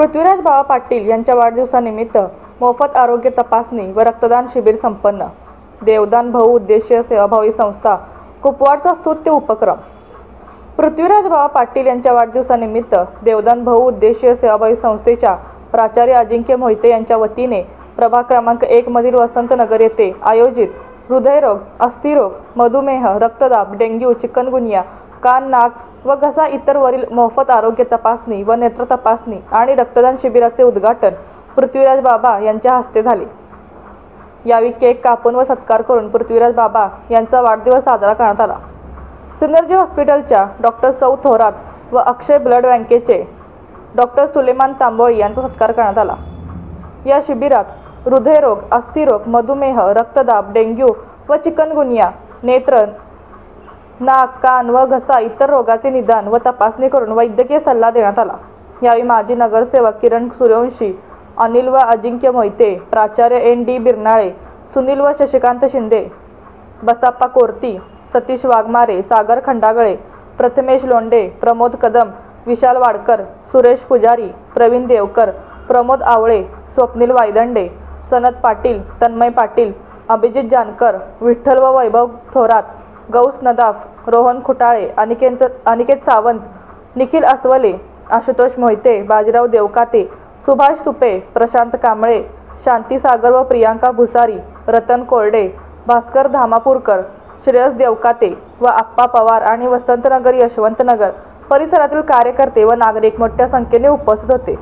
पृथ्वीराज बाबा पाटील यांच्या वाढदिवसानिमित्त मोफत आरोग्य तपासणी व रक्तदान शिबिर संपन्न। देवदान बहुउद्देशीय सेवाभावी संस्था कुपवाडचा स्तुत्य उपक्रम। पृथ्वीराज बाबा पाटील यांच्या वाढदिवसानिमित्त देवदान बहुउद्देशीय सेवाभावी संस्थेच्या प्राचार्य अजिंक्य मोहिते यांच्या वतीने प्रभाग क्रमांक 1 मधील वसंतनगर येथे आयोजित हृदयरोग, अस्थिरोग, मधुमेह, रक्तदाब, डेंग्यू, चिकनगुनिया, कान, नाक व घसा इतर वरील मोफत आरोग्य तपासणी व नेत्र तपासणी आणि रक्तदान शिबिराचे उद्घाटन पृथ्वीराज बाबा यांच्या हस्ते झाले। यावेळी केक कापून व सत्कार करून पृथ्वीराज बाबा यांचा वाढदिवस साजरा करण्यात आला। सिनर्जी हॉस्पिटलच्या डॉक्टर सौ थोरात व अक्षय ब्लड बँकेचे डॉक्टर सुलेमान तांबोळी यांचा सत्कार करण्यात आला। या शिबिरात हृदयरोग, अस्थिरोग, मधुमेह, रक्तदाब, डेंग्यू व चिकनगुनिया, नेत्र, नाक, कान व घसा इतर रोगाचे निदान व तपासणी करून वैद्यकीय सल्ला देण्यात आला। यावेळी माजी नगरसेवक किरण सूर्यवंशी, अनिल व अजिंक्य मोहिते, प्राचार्य एन.डी. बिरनाळे, सुनील व शशिकांत शिंदे, बसाप्पा कोरती, सतीश वाघमारे, सागर खंडागळे, प्रथमेश लोंढे, प्रमोद कदम, विशाल वाडकर, सुरेश पुजारी, प्रवीण देवकर, प्रमोद आवळे, स्वप्नील वायदंडे, सनत पाटील, तन्मय पाटील, अभिजित जानकर, विठ्ठल व वैभव थोरात, गौस नदाफ, रोहन खुटाळे, अनिकेत सावंत, निखिल अस्वले, आशुतोष मोहिते, बाजीराव देवकाते, सुभाष तुपे, प्रशांत कांबळे, शांती सागर व प्रियांका भुसारी, रतन कोरडे, भास्कर धामापूरकर, श्रेयस देवकाते व आप्पा पवार आणि वसंतनगर, यशवंतनगर परिसरातील कार्यकर्ते व नागरिक मोठ्या संख्येने उपस्थित होते।